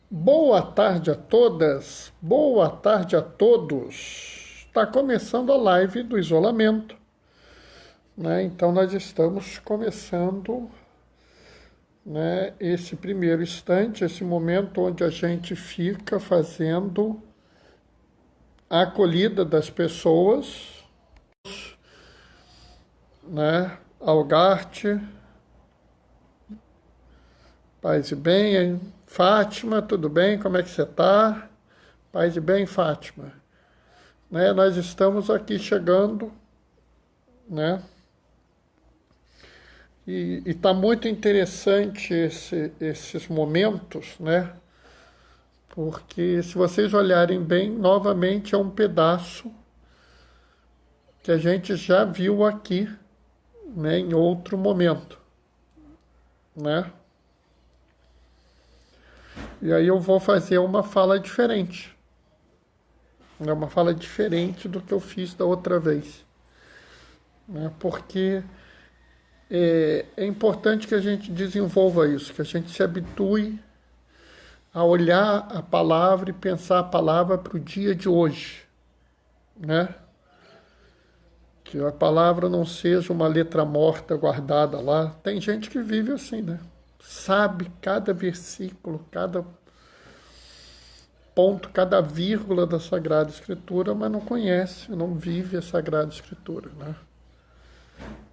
Boa tarde a todas, boa tarde a todos. Está começando a live do isolamento, né? Então nós estamos começando, né, esse primeiro instante, esse momento onde a gente fica fazendo a acolhida das pessoas, né? Algarte, paz e bem, hein? Fátima, tudo bem? Como é que você está? Paz e bem, Fátima. Né, nós estamos aqui chegando, né? E está muito interessante esses momentos, né? Porque se vocês olharem bem, novamente é um pedaço que a gente já viu aqui, né, em outro momento, né? E aí eu vou fazer uma fala diferente, né? Uma fala diferente do que eu fiz da outra vez, né? Porque é importante que a gente desenvolva isso, que a gente se habitue a olhar a palavra e pensar a palavra para o dia de hoje, né? Que a palavra não seja uma letra morta guardada lá. Tem gente que vive assim, né? Sabe cada versículo, cada ponto, cada vírgula da Sagrada Escritura, mas não conhece, não vive a Sagrada Escritura, né?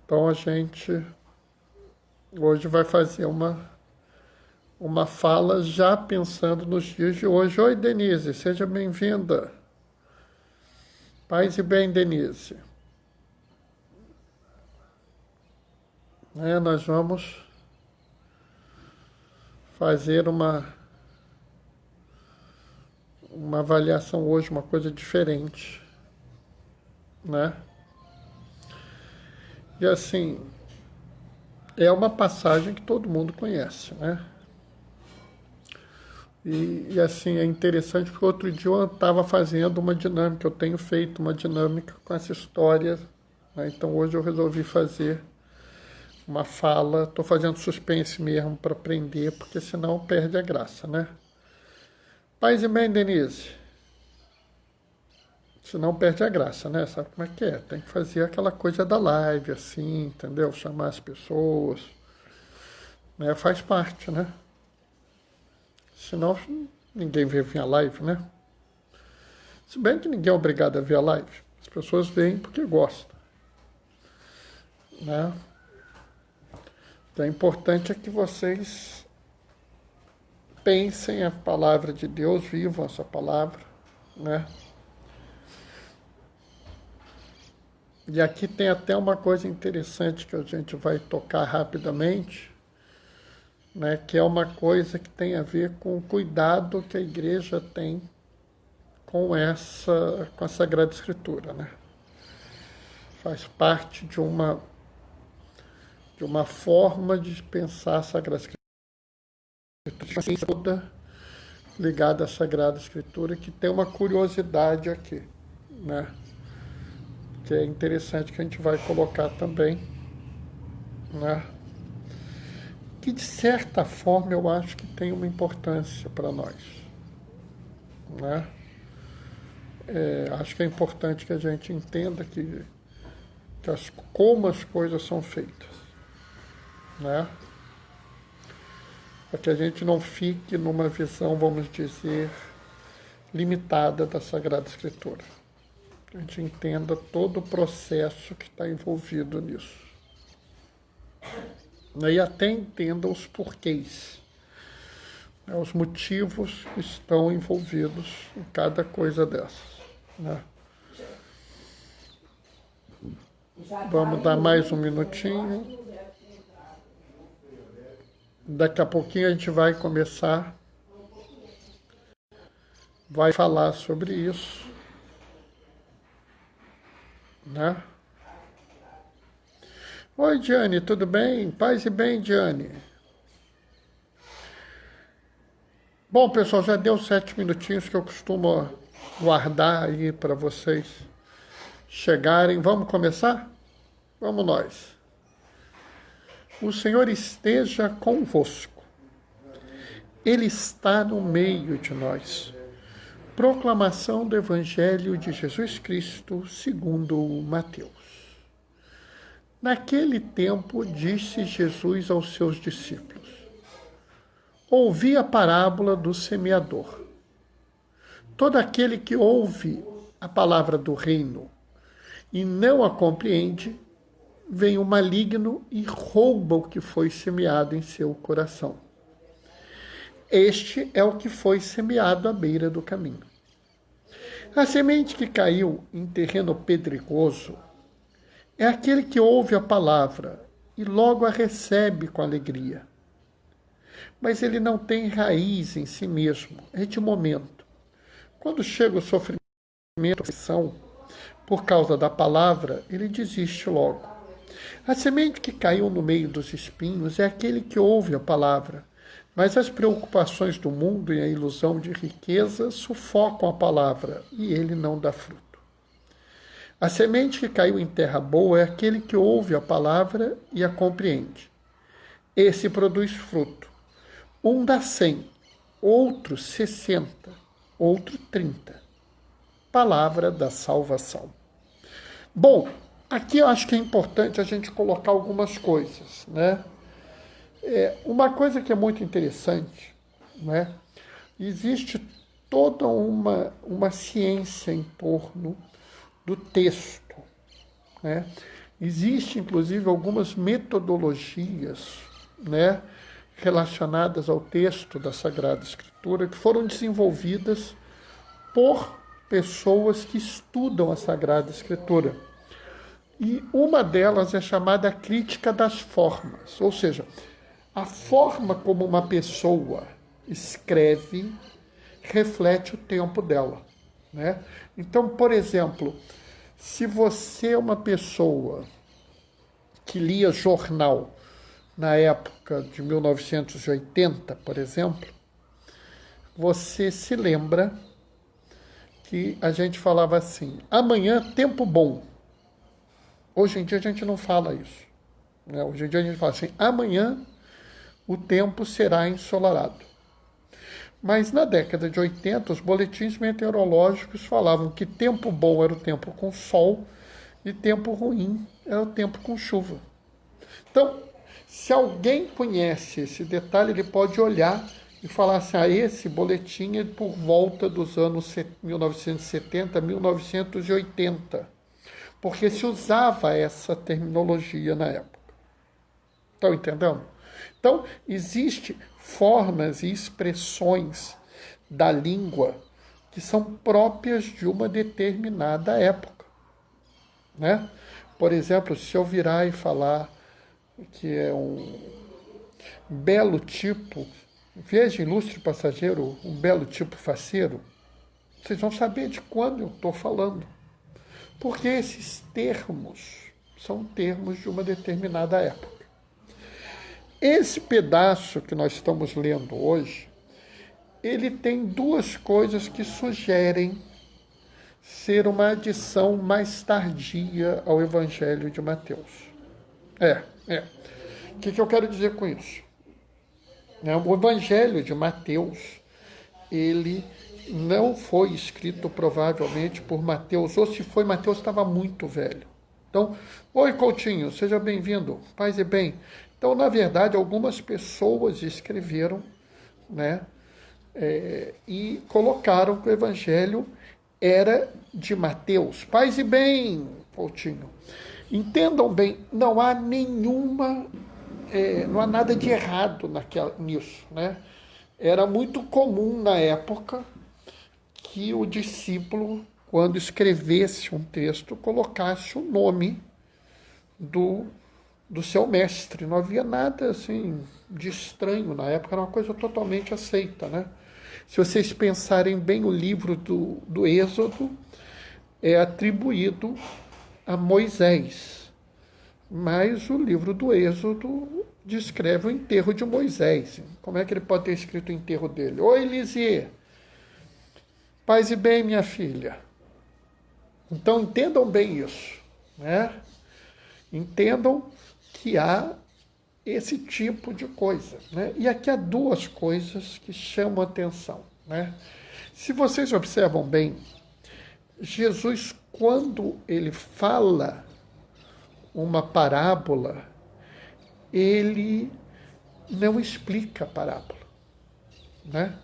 Então a gente hoje vai fazer uma fala já pensando nos dias de hoje. Oi, Denise, seja bem-vinda. Paz e bem, Denise. Nós vamos fazer uma avaliação hoje, uma coisa diferente, né? E assim, é uma passagem que todo mundo conhece, né? E assim, é interessante porque outro dia eu estava fazendo uma dinâmica, eu tenho feito uma dinâmica com essa história, né? Então hoje eu resolvi fazer uma fala, estou fazendo suspense mesmo para aprender, porque senão perde a graça, né? Paz e bem, Denise. Senão perde a graça, né? Sabe como é que é? Tem que fazer aquela coisa da live, assim, entendeu? Chamar as pessoas, né? Faz parte, né? Senão ninguém vê a live, né? Se bem que ninguém é obrigado a ver a live. As pessoas veem porque gostam, né? Então, o importante é que vocês pensem a palavra de Deus, vivam essa palavra, né? E aqui tem até uma coisa interessante que a gente vai tocar rapidamente, né? Que é uma coisa que tem a ver com o cuidado que a igreja tem com a Sagrada Escritura, né? Faz parte de uma forma de pensar a Sagrada Escritura toda ligada à Sagrada Escritura, que tem uma curiosidade aqui, né? Que é interessante, que a gente vai colocar também, né? Que de certa forma eu acho que tem uma importância para nós, né? Acho que é importante que a gente entenda como as coisas são feitas, né? Para que a gente não fique numa visão, vamos dizer, limitada da Sagrada Escritura. Que a gente entenda todo o processo que está envolvido nisso. E até entenda os porquês, né, os motivos que estão envolvidos em cada coisa dessas, né? Vamos dar mais um minutinho. Daqui a pouquinho a gente vai começar, vai falar sobre isso, né? Oi, Diane, tudo bem? Paz e bem, Diane. Bom, pessoal, já deu 7 minutinhos que eu costumo guardar aí para vocês chegarem. Vamos começar? Vamos nós. O Senhor esteja convosco. Ele está no meio de nós. Proclamação do Evangelho de Jesus Cristo segundo Mateus. Naquele tempo, disse Jesus aos seus discípulos: ouvi a parábola do semeador. Todo aquele que ouve a palavra do reino e não a compreende, vem o maligno e rouba o que foi semeado em seu coração. Este é o que foi semeado à beira do caminho. A semente que caiu em terreno pedregoso é aquele que ouve a palavra e logo a recebe com alegria. Mas ele não tem raiz em si mesmo, é de momento. Quando chega o sofrimento, a pressão, por causa da palavra, ele desiste logo. A semente que caiu no meio dos espinhos é aquele que ouve a palavra, mas as preocupações do mundo e a ilusão de riqueza sufocam a palavra e ele não dá fruto. A semente que caiu em terra boa é aquele que ouve a palavra e a compreende. Esse produz fruto. Um dá 100, outro 60, outro 30. Palavra da salvação. Bom, aqui eu acho que é importante a gente colocar algumas coisas, né? Uma coisa que é muito interessante, né? Existe toda uma ciência em torno do texto, né? Existe, inclusive, algumas metodologias, né, relacionadas ao texto da Sagrada Escritura que foram desenvolvidas por pessoas que estudam a Sagrada Escritura. E uma delas é chamada crítica das formas, ou seja, a forma como uma pessoa escreve reflete o tempo dela, né? Então, por exemplo, se você é uma pessoa que lia jornal na época de 1980, por exemplo, você se lembra que a gente falava assim: amanhã, tempo bom. Hoje em dia a gente não fala isso, né? Hoje em dia a gente fala assim: amanhã o tempo será ensolarado. Mas na década de 80, os boletins meteorológicos falavam que tempo bom era o tempo com sol e tempo ruim era o tempo com chuva. Então, se alguém conhece esse detalhe, ele pode olhar e falar assim: esse boletim é por volta dos anos 1970, 1980, porque se usava essa terminologia na época. Estão entendendo? Então, existem formas e expressões da língua que são próprias de uma determinada época, né? Por exemplo, se eu virar e falar que é um belo tipo, veja, ilustre passageiro, um belo tipo faceiro, vocês vão saber de quando eu estou falando. Porque esses termos são termos de uma determinada época. Esse pedaço que nós estamos lendo hoje, ele tem duas coisas que sugerem ser uma adição mais tardia ao Evangelho de Mateus. O que eu quero dizer com isso? O Evangelho de Mateus, ele não foi escrito provavelmente por Mateus, ou se foi, Mateus estava muito velho. Então, oi Coutinho, seja bem-vindo, paz e bem. Então, na verdade, algumas pessoas escreveram, né, e colocaram que o Evangelho era de Mateus. Paz e bem, Coutinho. Entendam bem, não há nada de errado nisso, né? Era muito comum na época que o discípulo, quando escrevesse um texto, colocasse o nome do seu mestre. Não havia nada assim de estranho na época, era uma coisa totalmente aceita, né? Se vocês pensarem bem, o livro do Êxodo é atribuído a Moisés, mas o livro do Êxodo descreve o enterro de Moisés. Como é que ele pode ter escrito o enterro dele? Oi, Lisier, paz e bem, minha filha. Então, entendam bem isso, né? Entendam que há esse tipo de coisa, né? E aqui há duas coisas que chamam a atenção, né? Se vocês observam bem, Jesus, quando ele fala uma parábola, ele não explica a parábola, né?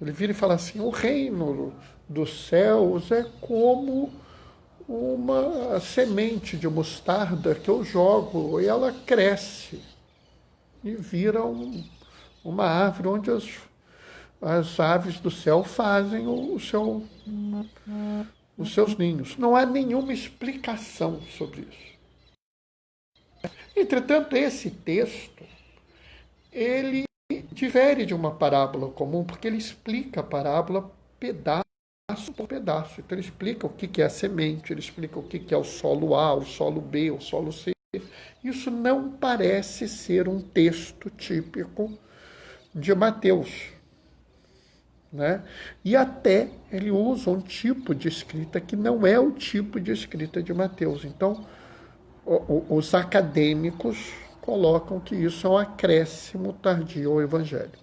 Ele vira e fala assim: o reino dos céus é como uma semente de mostarda que eu jogo e ela cresce e vira uma árvore onde as aves do céu fazem os seus ninhos. Não há nenhuma explicação sobre isso. Entretanto, esse texto, ele difere de uma parábola comum, porque ele explica a parábola pedaço por pedaço. Então ele explica o que é a semente, ele explica o que é o solo A, o solo B, o solo C. Isso não parece ser um texto típico de Mateus, né? E até ele usa um tipo de escrita que não é o tipo de escrita de Mateus. Então, os acadêmicos colocam que isso é um acréscimo tardio ao Evangelho,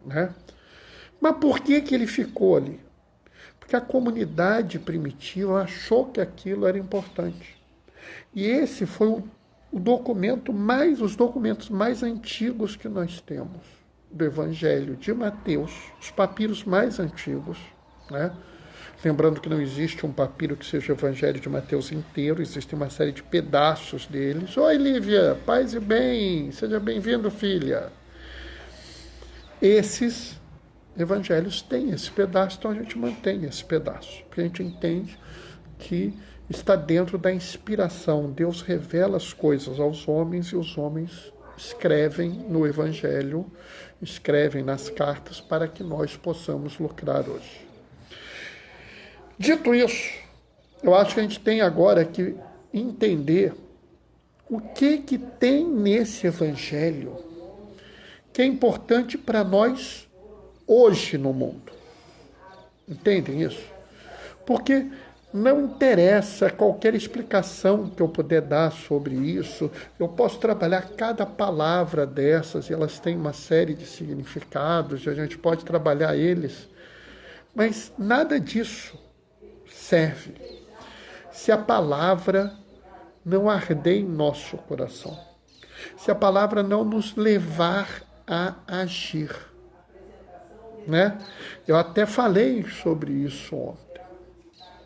né? Mas por que ele ficou ali? Porque a comunidade primitiva achou que aquilo era importante. E esse foi os documentos mais antigos que nós temos do Evangelho de Mateus, os papiros mais antigos, né? Lembrando que não existe um papiro que seja o Evangelho de Mateus inteiro, existe uma série de pedaços deles. Oi, Lívia, paz e bem, seja bem-vindo, filha. Esses evangelhos têm esse pedaço, então a gente mantém esse pedaço, porque a gente entende que está dentro da inspiração. Deus revela as coisas aos homens e os homens escrevem no Evangelho, escrevem nas cartas para que nós possamos lucrar hoje. Dito isso, eu acho que a gente tem agora que entender o que tem nesse Evangelho que é importante para nós hoje no mundo. Entendem isso? Porque não interessa qualquer explicação que eu puder dar sobre isso, eu posso trabalhar cada palavra dessas, e elas têm uma série de significados, e a gente pode trabalhar eles, mas nada disso serve se a palavra não arder em nosso coração, se a palavra não nos levar a agir, né? Eu até falei sobre isso ontem,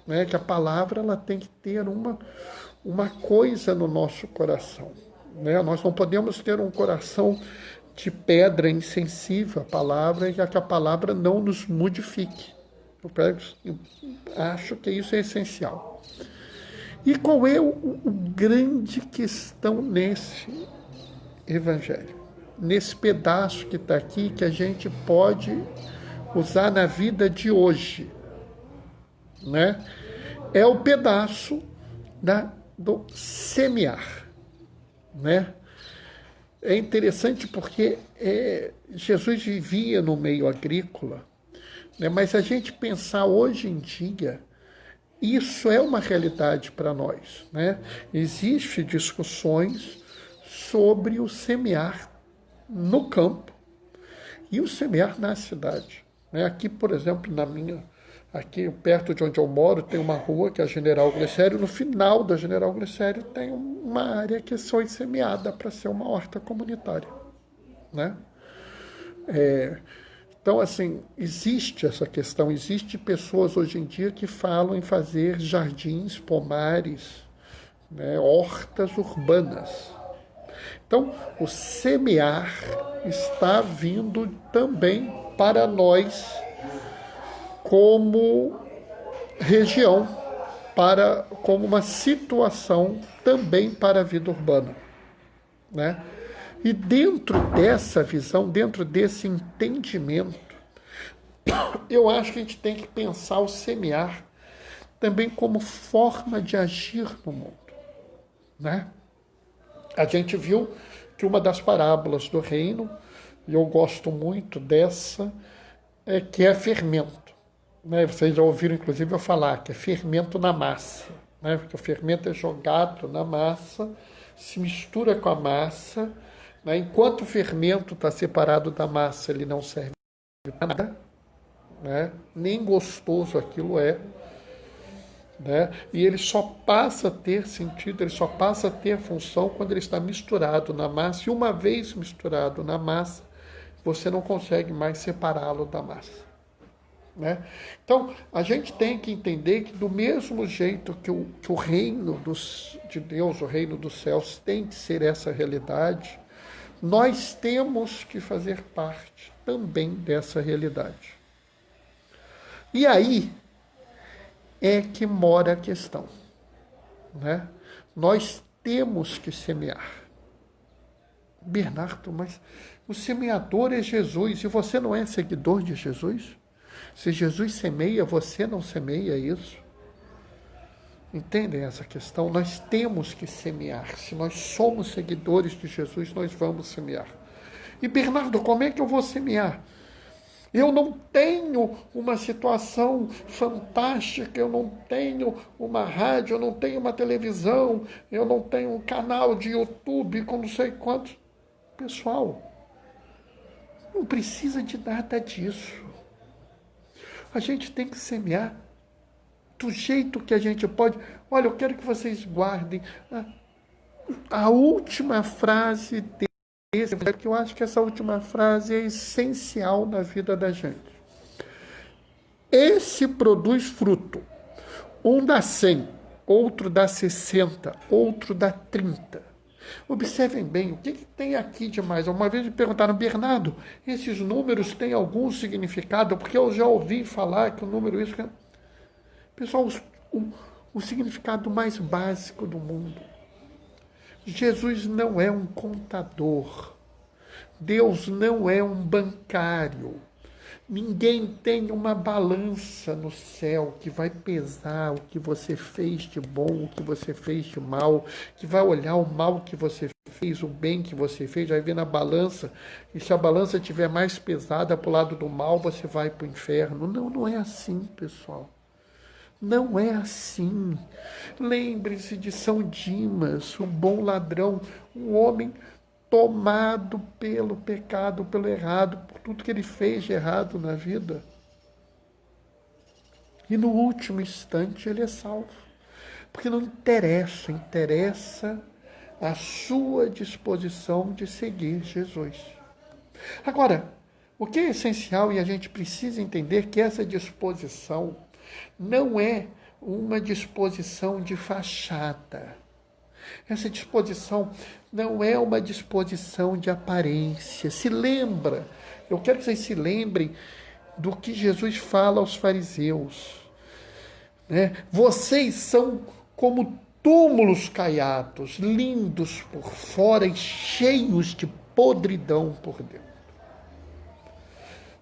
né? Que a palavra ela tem que ter uma coisa no nosso coração, né? Nós não podemos ter um coração de pedra insensível à palavra e que a palavra não nos modifique. Eu acho que isso é essencial. E qual é o grande questão nesse Evangelho? Nesse pedaço que está aqui, que a gente pode usar na vida de hoje, né? É o pedaço do semear, né? É interessante porque Jesus vivia no meio agrícola, né? Mas a gente pensar hoje em dia, isso é uma realidade para nós, né? Existem discussões sobre o semear no campo e o semear na cidade, né? Aqui, por exemplo, aqui perto de onde eu moro, tem uma rua que é a General Glicério. No final da General Glicério tem uma área que foi semeada para ser uma horta comunitária, né? Então, assim, existe essa questão, existe pessoas hoje em dia que falam em fazer jardins, pomares, né, hortas urbanas. Então, o semear está vindo também para nós como região, como uma situação também para a vida urbana, né? E dentro dessa visão, dentro desse entendimento, eu acho que a gente tem que pensar o semear também como forma de agir no mundo, né? A gente viu que uma das parábolas do reino, e eu gosto muito dessa, que é fermento, né? Vocês já ouviram, inclusive, eu falar que é fermento na massa, né? Porque o fermento é jogado na massa, se mistura com a massa, né? Enquanto o fermento está separado da massa, ele não serve para nada, né? Nem gostoso aquilo é. Né? E ele só passa a ter sentido, ele só passa a ter função quando ele está misturado na massa. E uma vez misturado na massa, você não consegue mais separá-lo da massa. Né? Então, a gente tem que entender que do mesmo jeito que o reino de Deus, o reino dos céus, tem que ser essa realidade, nós temos que fazer parte também dessa realidade. E aí é que mora a questão. Né? Nós temos que semear. Bernardo, mas o semeador é Jesus, e você não é seguidor de Jesus? Se Jesus semeia, você não semeia isso? Entendem essa questão? Nós temos que semear. Se nós somos seguidores de Jesus, nós vamos semear. E Bernardo, como é que eu vou semear? Eu não tenho uma situação fantástica, eu não tenho uma rádio, eu não tenho uma televisão, eu não tenho um canal de YouTube com não sei quantos. Pessoal, não precisa de nada disso. A gente tem que semear do jeito que a gente pode. Olha, eu quero que vocês guardem a última frase desse, porque eu acho que essa última frase é essencial na vida da gente. Esse produz fruto. Um dá 100, outro dá 60, outro dá 30. Observem bem, o que tem aqui de mais? Uma vez me perguntaram, Bernardo, esses números têm algum significado? Porque eu já ouvi falar que o número isso... Pessoal, o significado mais básico do mundo. Jesus não é um contador. Deus não é um bancário. Ninguém tem uma balança no céu que vai pesar o que você fez de bom, o que você fez de mal, que vai olhar o mal que você fez, o bem que você fez, vai ver na balança, e se a balança estiver mais pesada para o lado do mal, você vai para o inferno. Não, não é assim, pessoal. Não é assim. Lembre-se de São Dimas, o bom ladrão, um homem tomado pelo pecado, pelo errado, por tudo que ele fez de errado na vida. E no último instante ele é salvo. Porque não interessa, interessa a sua disposição de seguir Jesus. Agora, o que é essencial e a gente precisa entender que essa disposição não é uma disposição de fachada. Essa disposição não é uma disposição de aparência. Se lembra, eu quero que vocês se lembrem do que Jesus fala aos fariseus. Né? Vocês são como túmulos caiados, lindos por fora e cheios de podridão por dentro.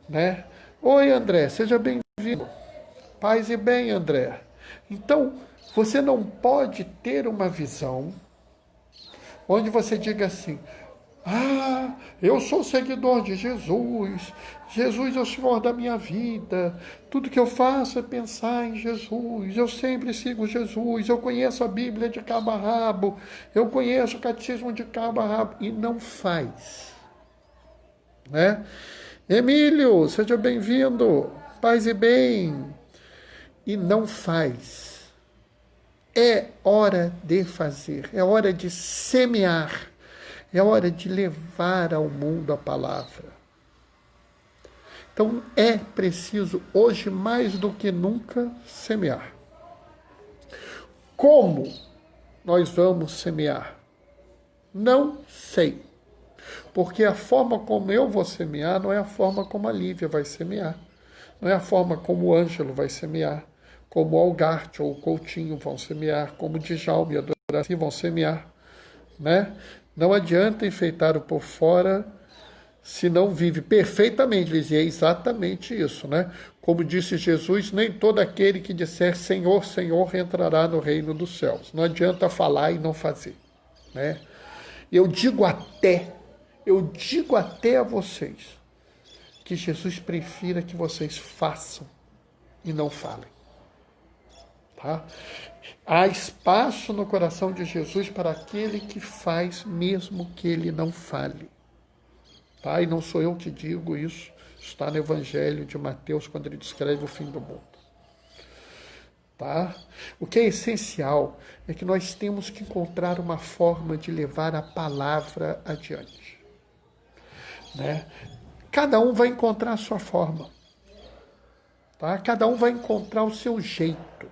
Né? Oi, André, seja bem-vindo. Paz e bem, André. Então, você não pode ter uma visão onde você diga assim, eu sou seguidor de Jesus, Jesus é o Senhor da minha vida, tudo que eu faço é pensar em Jesus, eu sempre sigo Jesus, eu conheço a Bíblia de cabo a rabo, eu conheço o catecismo de cabo a rabo, e não faz. Né? Emílio, seja bem-vindo, paz e bem, e não faz. É hora de fazer, é hora de semear, é hora de levar ao mundo a palavra. Então é preciso, hoje mais do que nunca, semear. Como nós vamos semear? Não sei. Porque a forma como eu vou semear não é a forma como a Lívia vai semear. Não é a forma como o Ângelo vai semear. Como o Algarte ou o Coutinho vão semear, como o Djalma e a Doraci vão semear. Né? Não adianta enfeitar o por fora se não vive perfeitamente. Ele dizia exatamente isso. Né? Como disse Jesus, nem todo aquele que disser Senhor, Senhor entrará no reino dos céus. Não adianta falar e não fazer. Né? Eu digo até a vocês que Jesus prefira que vocês façam e não falem. Tá? Há espaço no coração de Jesus para aquele que faz, mesmo que ele não fale. Tá? E não sou eu que digo isso, está no Evangelho de Mateus, quando ele descreve o fim do mundo. Tá? O que é essencial é que nós temos que encontrar uma forma de levar a palavra adiante. Né? Cada um vai encontrar a sua forma. Tá? Cada um vai encontrar o seu jeito.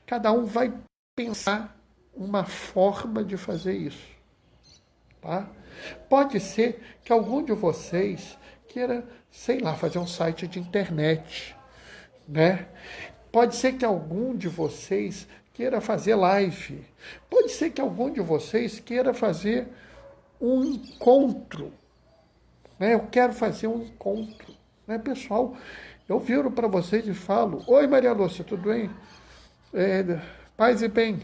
Cada um vai pensar uma forma de fazer isso. Tá? Pode ser que algum de vocês queira, sei lá, fazer um site de internet, né? Pode ser que algum de vocês queira fazer live. Pode ser que algum de vocês queira fazer um encontro, né? Eu quero fazer um encontro, né, pessoal? Eu viro para vocês e falo: Oi, Maria Lúcia, tudo bem? Paz e bem.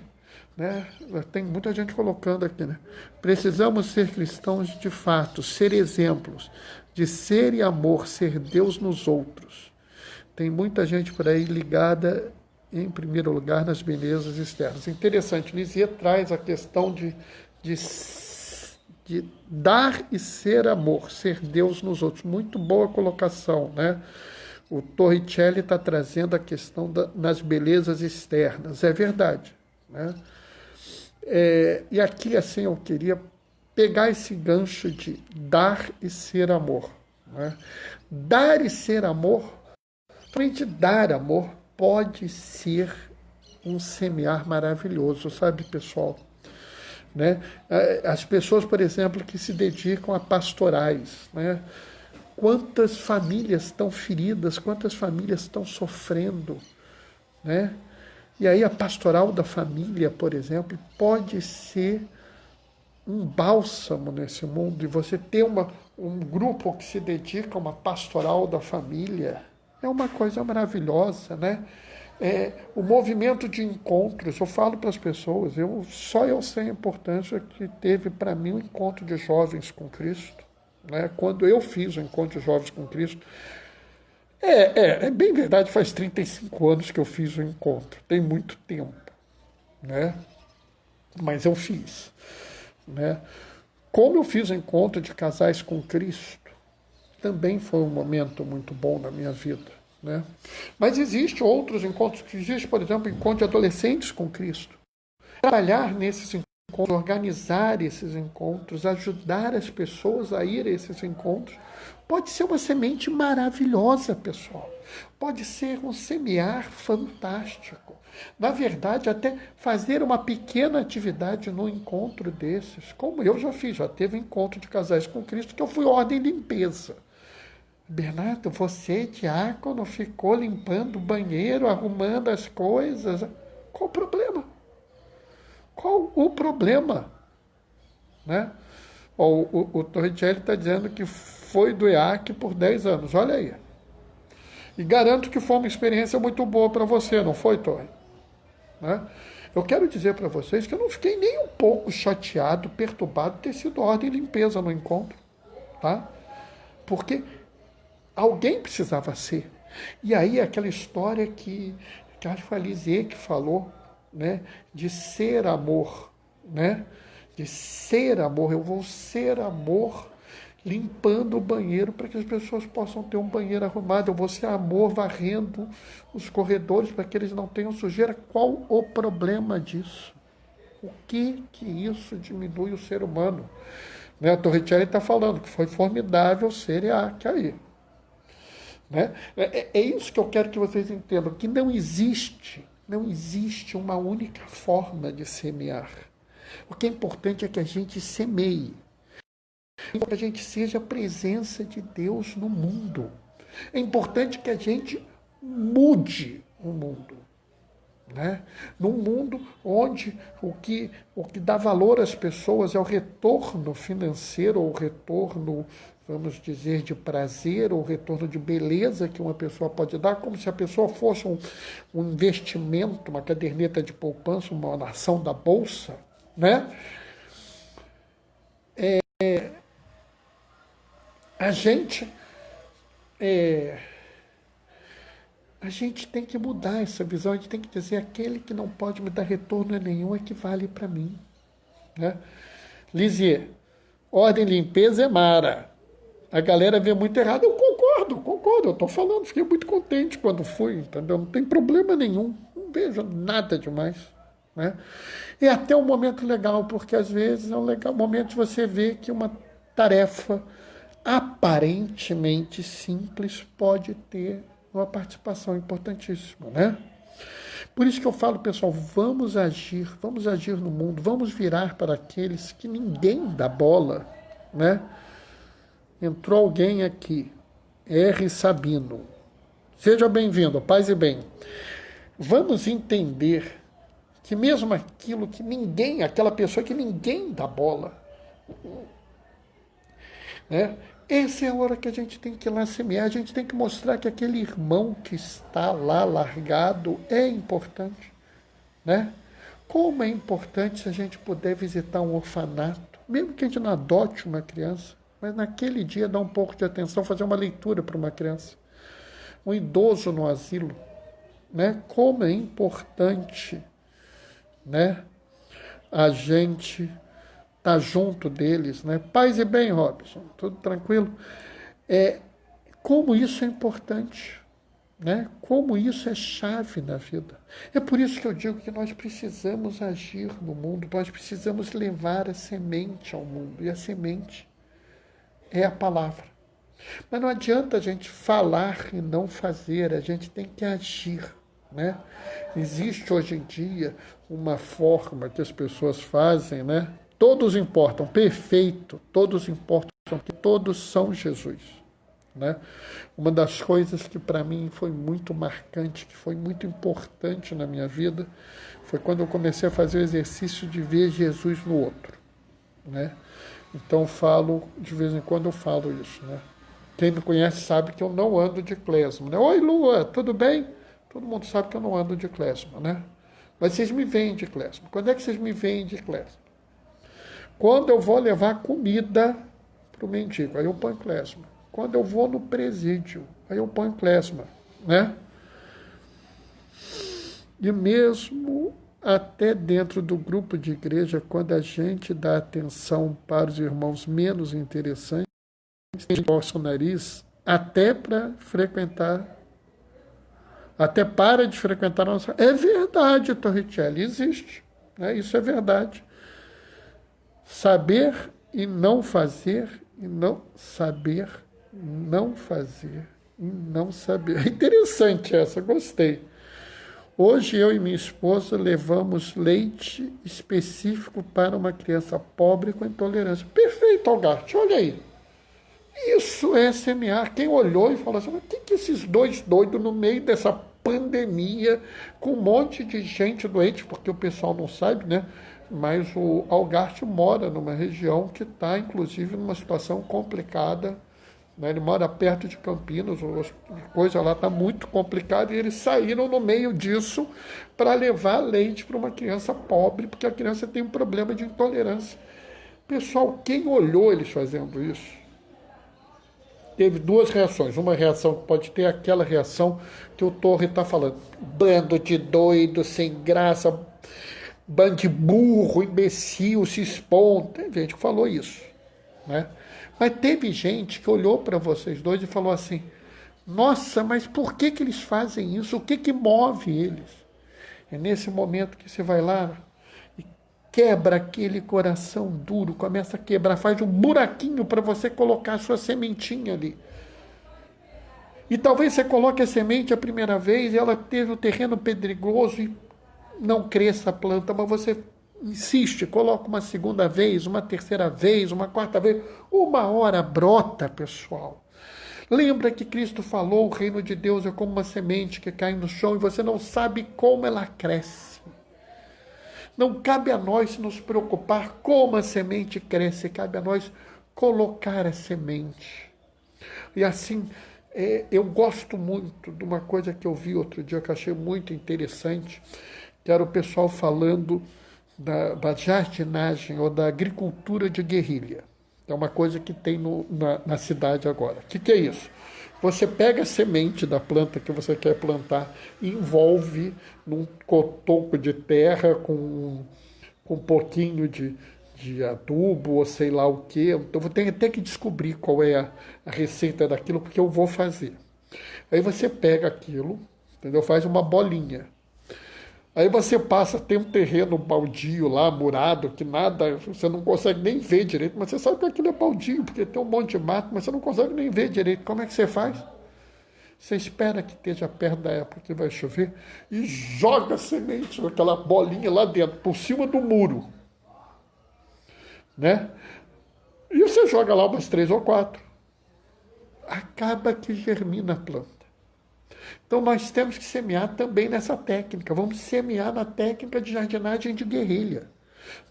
Né? Tem muita gente colocando aqui, né? Precisamos ser cristãos de fato, ser exemplos de ser e amor, ser Deus nos outros. Tem muita gente por aí ligada, em primeiro lugar, nas belezas externas. Interessante, Lisieux traz a questão de dar e ser amor, ser Deus nos outros. Muito boa colocação, né? O Torricelli está trazendo a questão nas belezas externas. É verdade, né? E aqui, assim, eu queria pegar esse gancho de dar e ser amor. Né? Dar e ser amor, somente dar amor, pode ser um semear maravilhoso, sabe, pessoal? Né? As pessoas, por exemplo, que se dedicam a pastorais, né? Quantas famílias estão feridas, quantas famílias estão sofrendo, né? E aí a pastoral da família, por exemplo, pode ser um bálsamo nesse mundo. E você ter um grupo que se dedica a uma pastoral da família é uma coisa maravilhosa, né? O movimento de encontros, eu falo para as pessoas, só eu sei a importância que teve para mim o encontro de jovens com Cristo. Né? Quando eu fiz o encontro de jovens com Cristo, é bem verdade, faz 35 anos que eu fiz o encontro, tem muito tempo, né? Mas eu fiz, né? Como eu fiz o encontro de casais com Cristo, também foi um momento muito bom na minha vida, né? Mas existem outros encontros, existe, por exemplo, encontro de adolescentes com Cristo. Trabalhar nesses encontros, organizar esses encontros, ajudar as pessoas a ir a esses encontros, pode ser uma semente maravilhosa, pessoal. Pode ser um semear fantástico. Na verdade, até fazer uma pequena atividade no encontro desses, como eu já fiz, já teve encontro de casais com Cristo que eu fui ordem de limpeza. Bernardo, você, diácono, ficou limpando o banheiro, arrumando as coisas. Qual o problema? Qual o problema? Né? O Torricelli está dizendo que foi do EAC por 10 anos. Olha aí. E garanto que foi uma experiência muito boa para você, não foi, Torre? Né? Eu quero dizer para vocês que eu não fiquei nem um pouco chateado, perturbado de ter sido ordem e limpeza no encontro. Tá? Porque alguém precisava ser. E aí aquela história que acho que foi a Lisieux que falou, né, de ser amor, né? De ser amor. Eu vou ser amor limpando o banheiro para que as pessoas possam ter um banheiro arrumado. Eu vou ser amor varrendo os corredores para que eles não tenham sujeira. Qual o problema disso? O que isso diminui o ser humano? Né? A Torricelli está falando que foi formidável ser EAC aí. Né? É isso que eu quero que vocês entendam, que não existe uma única forma de semear. O que é importante é que a gente semeie, que a gente seja a presença de Deus no mundo. É importante que a gente mude o mundo. Né? Num mundo onde o que dá valor às pessoas é o retorno financeiro, ou o retorno, vamos dizer, de prazer, ou o retorno de beleza que uma pessoa pode dar, como se a pessoa fosse um investimento, uma caderneta de poupança, uma ação da bolsa, né? A gente A gente tem que mudar essa visão, a gente tem que dizer, aquele que não pode me dar retorno nenhum equivale para mim. Né? Lisier, ordem, limpeza é mara. A galera vê muito errado. Eu concordo, eu estou falando, fiquei muito contente quando fui, entendeu? Não tem problema nenhum, não vejo nada demais. Né? E até um momento legal, porque às vezes é um legal momento de você ver que uma tarefa aparentemente simples pode ter uma participação importantíssima, né? Por isso que eu falo, pessoal, vamos agir no mundo, vamos virar para aqueles que ninguém dá bola, né? Entrou alguém aqui, R. Sabino. Seja bem-vindo, paz e bem. Vamos entender que mesmo aquilo que ninguém, aquela pessoa que ninguém dá bola, né? Essa é a hora que a gente tem que ir lá semear, a gente tem que mostrar que aquele irmão que está lá largado é importante, né? Como é importante se a gente puder visitar um orfanato, mesmo que a gente não adote uma criança, mas naquele dia dar um pouco de atenção, fazer uma leitura para uma criança. Um idoso no asilo, né? Como é importante, né? A gente tá junto deles, né? Paz e bem, Robson, tudo tranquilo? Como isso é importante, né? Como isso é chave na vida. É por isso que eu digo que nós precisamos agir no mundo, nós precisamos levar a semente ao mundo, e a semente é a palavra. Mas não adianta a gente falar e não fazer, a gente tem que agir, né? Existe hoje em dia uma forma que as pessoas fazem, né? Todos importam, perfeito, todos importam, que todos são Jesus, né? Uma das coisas que para mim foi muito marcante, que foi muito importante na minha vida, foi quando eu comecei a fazer o exercício de ver Jesus no outro, né? Então de vez em quando eu falo isso, né? Quem me conhece sabe que eu não ando de klezma, né? Oi, Lua, tudo bem? Todo mundo sabe que eu não ando de klezma, né? Mas vocês me veem de klezma. Quando é que vocês me veem de klezma? Quando eu vou levar comida para o mendigo, aí eu ponho klezma. Quando eu vou no presídio, aí eu ponho klezma, né? E mesmo até dentro do grupo de igreja, quando a gente dá atenção para os irmãos menos interessantes, torce o nariz, até para de frequentar a nossa... É verdade, Torricelli, existe, né? Isso é verdade. Saber e não fazer, e não saber, não fazer, e não saber. É interessante essa, gostei. Hoje eu e minha esposa levamos leite específico para uma criança pobre com intolerância. Perfeito, Algarte, olha aí. Isso é semear. Quem olhou e falou assim, mas o que esses dois doidos no meio dessa pandemia, com um monte de gente doente, porque o pessoal não sabe, né? Mas o Algarte mora numa região que está, inclusive, numa situação complicada, né? Ele mora perto de Campinas, a coisa lá está muito complicada, e eles saíram no meio disso para levar leite para uma criança pobre, porque a criança tem um problema de intolerância. Pessoal, quem olhou eles fazendo isso? Teve duas reações. Uma reação que pode ter aquela reação que o Torre está falando. Bando de doido, sem graça, bando de burro, imbecil, se expondo. Tem gente que falou isso, né? Mas teve gente que olhou para vocês dois e falou assim, nossa, mas por que eles fazem isso? O que move eles? É nesse momento que você vai lá e quebra aquele coração duro, começa a quebrar, faz um buraquinho para você colocar a sua sementinha ali. E talvez você coloque a semente a primeira vez e ela esteja no terreno pedregoso e não cresça a planta, mas você insiste, coloca uma segunda vez, uma terceira vez, uma quarta vez, uma hora brota, pessoal. Lembra que Cristo falou, o reino de Deus é como uma semente que cai no chão e você não sabe como ela cresce. Não cabe a nós nos preocupar como a semente cresce, cabe a nós colocar a semente. E assim, eu gosto muito de uma coisa que eu vi outro dia, que eu achei muito interessante, que era o pessoal falando da jardinagem ou da agricultura de guerrilha. É uma coisa que tem na cidade agora. O que é isso? Você pega a semente da planta que você quer plantar, envolve num cotoco de terra com um pouquinho de adubo ou sei lá o que. Então eu vou ter até que descobrir qual é a receita daquilo, porque eu vou fazer. Aí você pega aquilo, entendeu? Faz uma bolinha. Aí você passa, tem um terreno baldio lá, murado, que nada, você não consegue nem ver direito, mas você sabe que aquilo é baldio, porque tem um monte de mato, mas você não consegue nem ver direito. Como é que você faz? Você espera que esteja perto da época que vai chover e joga a semente, aquela bolinha lá dentro, por cima do muro, né? E você joga lá umas 3 ou 4. Acaba que germina a planta. Então nós temos que semear também nessa técnica. Vamos semear na técnica de jardinagem de guerrilha.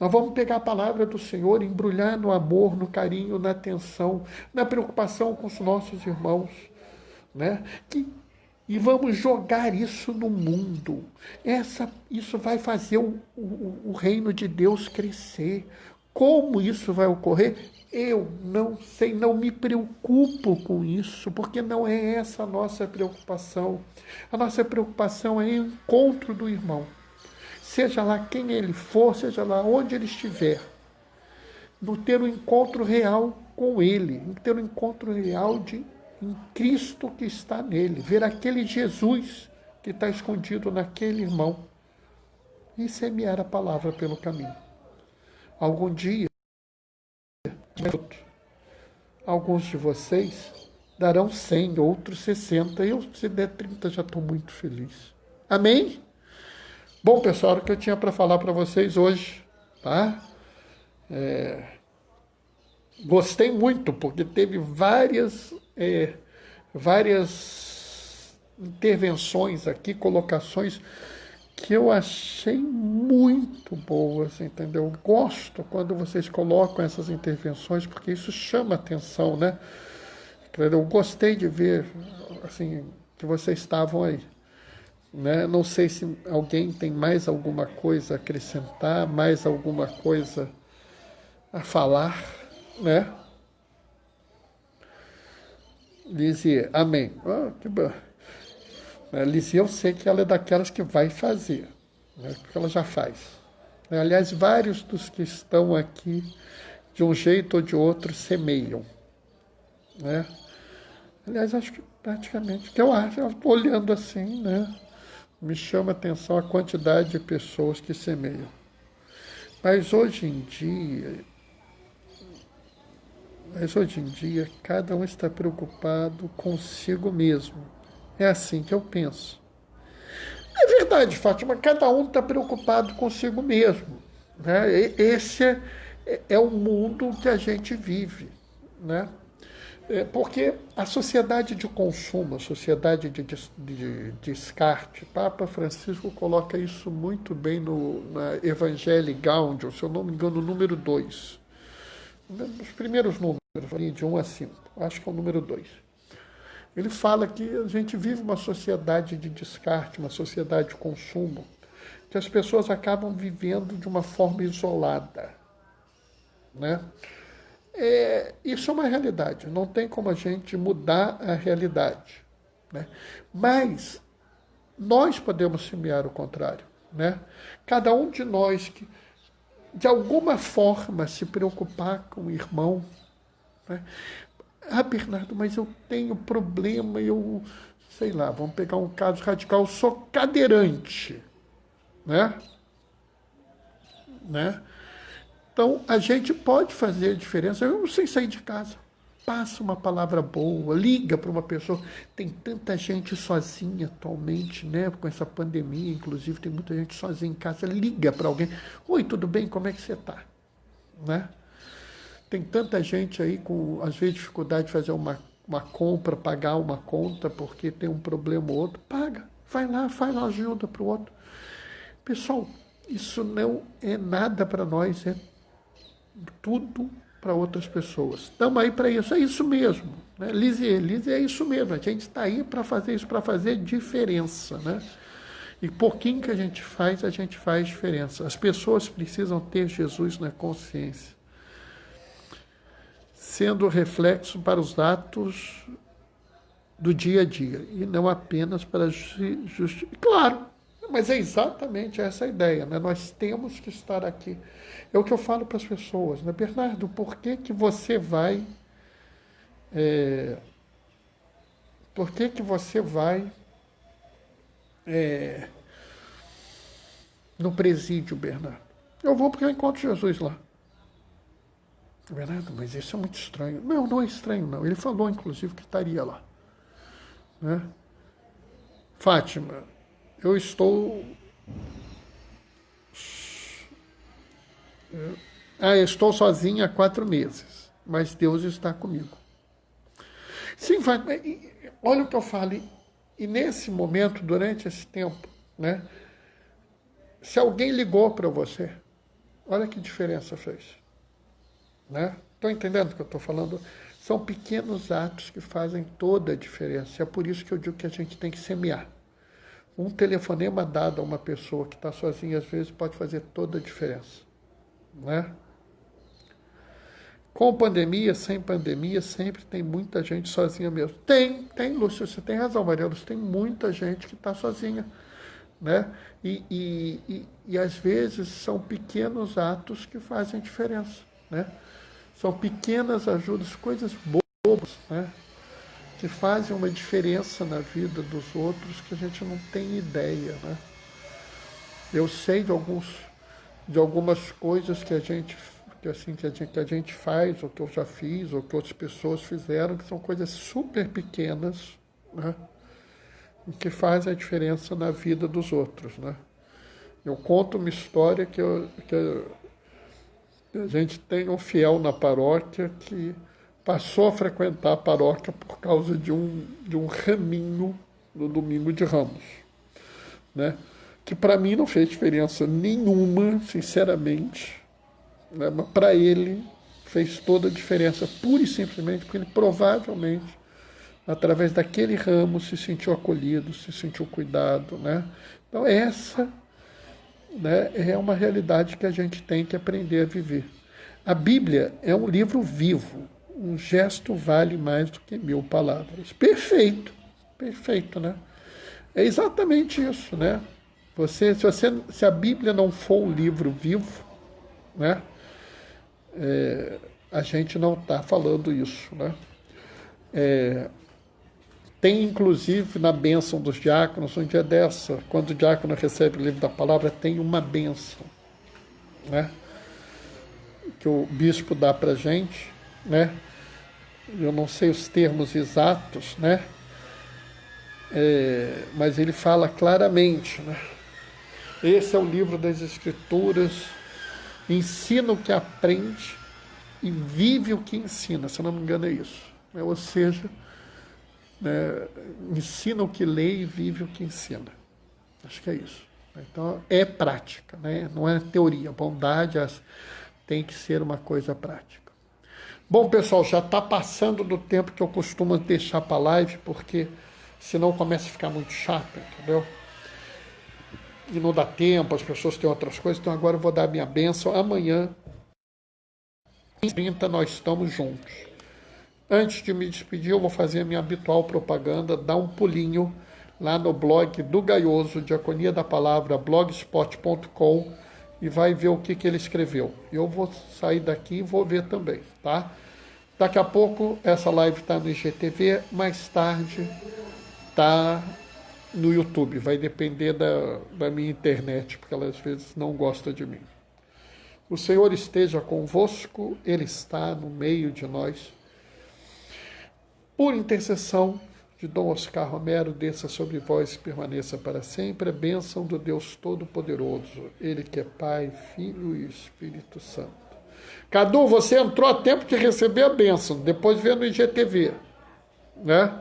Nós vamos pegar a palavra do Senhor, embrulhar no amor, no carinho, na atenção, na preocupação com os nossos irmãos, né? E vamos jogar isso no mundo. Isso vai fazer o reino de Deus crescer. Como isso vai ocorrer? Eu não sei, não me preocupo com isso, porque não é essa a nossa preocupação. A nossa preocupação é o encontro do irmão. Seja lá quem ele for, seja lá onde ele estiver. No ter um encontro real com ele, em ter um encontro real em Cristo que está nele. Ver aquele Jesus que está escondido naquele irmão. E semear a palavra pelo caminho. Algum dia, alguns de vocês darão 100, outros 60. Eu, se der 30, já estou muito feliz. Amém? Bom, pessoal, era o que eu tinha para falar para vocês hoje, tá? Gostei muito, porque teve várias intervenções aqui, colocações que eu achei muito boas, entendeu? Eu gosto quando vocês colocam essas intervenções, porque isso chama atenção, né? Eu gostei de ver, assim, que vocês estavam aí, né? Não sei se alguém tem mais alguma coisa a acrescentar, mais alguma coisa a falar, né? Lizzie, amém. Oh, que bom. Lizzie, eu sei que ela é daquelas que vai fazer, né? Porque ela já faz. Aliás, vários dos que estão aqui, de um jeito ou de outro, semeiam, né? Aliás, acho que praticamente, que eu acho, olhando assim, né? Me chama a atenção a quantidade de pessoas que semeiam. Mas hoje em dia, cada um está preocupado consigo mesmo. É assim que eu penso. É verdade, Fátima, cada um está preocupado consigo mesmo, né? Esse é o mundo que a gente vive, né? Porque a sociedade de consumo, a sociedade de descarte, Papa Francisco coloca isso muito bem na Evangelii Gaudium, se eu não me engano, o número 2. Os primeiros números, de 1 a 5, acho que é o número 2. Ele fala que a gente vive uma sociedade de descarte, uma sociedade de consumo, que as pessoas acabam vivendo de uma forma isolada, né? Isso é uma realidade, não tem como a gente mudar a realidade, né? Mas nós podemos semear o contrário, né? Cada um de nós que, de alguma forma, se preocupar com o irmão, né? Ah, Bernardo, mas eu tenho problema, sei lá, vamos pegar um caso radical, eu sou cadeirante, né? Então, a gente pode fazer a diferença, eu sem sair de casa. Passa uma palavra boa, liga para uma pessoa. Tem tanta gente sozinha atualmente, né? Com essa pandemia, inclusive, tem muita gente sozinha em casa. Liga para alguém. Oi, tudo bem? Como é que você está? Né? Tem tanta gente aí com, às vezes, dificuldade de fazer uma compra, pagar uma conta, porque tem um problema ou outro. Paga, vai lá, faz uma ajuda para o outro. Pessoal, isso não é nada para nós, é tudo para outras pessoas. Estamos aí para isso, é isso mesmo. Né? Lizzie, é isso mesmo, a gente está aí para fazer isso, para fazer diferença. Né? E pouquinho que a gente faz diferença. As pessoas precisam ter Jesus na consciência, sendo reflexo para os atos do dia a dia, e não apenas para justificar. Claro, mas é exatamente essa a ideia, né? Nós temos que estar aqui. É o que eu falo para as pessoas, né? Bernardo, por que que você vai... por que que você vai no presídio, Bernardo? Eu vou porque eu encontro Jesus lá. Bernardo, mas isso é muito estranho. Não, não é estranho, não. Ele falou, inclusive, que estaria lá. Né? Fátima, eu estou... eu estou sozinha há 4 meses, mas Deus está comigo. Sim, Fátima, olha o que eu falo. E nesse momento, durante esse tempo, né? Se alguém ligou para você, olha que diferença fez. Né? Estão entendendo o que eu estou falando? São pequenos atos que fazem toda a diferença. É por isso que eu digo que a gente tem que semear. Um telefonema dado a uma pessoa que está sozinha, às vezes, pode fazer toda a diferença. Né? Com pandemia, sem pandemia, sempre tem muita gente sozinha mesmo. Tem, Lúcio, você tem razão, Mariana, tem muita gente que está sozinha. Né? E às vezes são pequenos atos que fazem diferença. Né? São pequenas ajudas, coisas bobas, né? Que fazem uma diferença na vida dos outros que a gente não tem ideia. Né? Eu sei de algumas coisas que a gente faz, ou que eu já fiz, ou que outras pessoas fizeram, que são coisas super pequenas, né? E que fazem a diferença na vida dos outros. Né? Eu conto uma história que a gente tem um fiel na paróquia que passou a frequentar a paróquia por causa de um raminho no domingo de Ramos. Né? Que para mim não fez diferença nenhuma, sinceramente, né? Mas para ele fez toda a diferença, pura e simplesmente porque ele provavelmente, através daquele ramo, se sentiu acolhido, se sentiu cuidado. Né? Então essa, né, é uma realidade que a gente tem que aprender a viver. A Bíblia é um livro vivo. Um gesto vale mais do que 1000 palavras. Perfeito, perfeito, né? É exatamente isso, né? Se a Bíblia não for um livro vivo, né? A gente não está falando isso, né? Tem, inclusive, na bênção dos diáconos, um dia dessa, quando o diácono recebe o livro da palavra, tem uma bênção, né? Que o bispo dá para a gente, né? Eu não sei os termos exatos, né? Mas ele fala claramente, né? Esse é o livro das Escrituras, ensina o que aprende e vive o que ensina, se eu não me engano é isso. Ou seja, né, ensina o que lê e vive o que ensina. Acho que é isso. Então, é prática, né? Não é teoria. Bondade tem que ser uma coisa prática. Bom, pessoal, já está passando do tempo que eu costumo deixar para a live, porque senão começa a ficar muito chato, entendeu? E não dá tempo, as pessoas têm outras coisas, então agora eu vou dar a minha bênção. Amanhã, às 30, nós estamos juntos. Antes de me despedir, eu vou fazer a minha habitual propaganda, dar um pulinho lá no blog do Gaioso, Diaconia da Palavra, blogspot.com, e vai ver o que ele escreveu. Eu vou sair daqui e vou ver também, tá? Daqui a pouco essa live está no IGTV, mais tarde está no YouTube. Vai depender da minha internet, porque ela às vezes não gosta de mim. O Senhor esteja convosco, Ele está no meio de nós. Por intercessão de Dom Oscar Romero, desça sobre vós e permaneça para sempre a bênção do Deus Todo-Poderoso, Ele que é Pai, Filho e Espírito Santo. Cadu, você entrou a tempo de receber a bênção, depois vê no IGTV, né?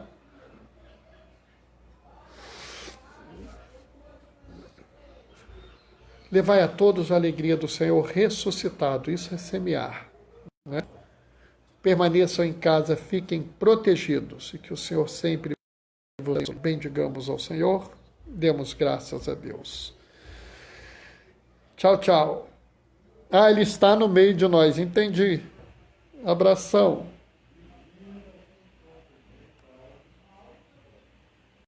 Levai a todos a alegria do Senhor ressuscitado, isso é semear, né? Permaneçam em casa, fiquem protegidos e que o Senhor sempre vos bendigamos ao Senhor, demos graças a Deus. Tchau, tchau. Ele está no meio de nós, entendi. Abração.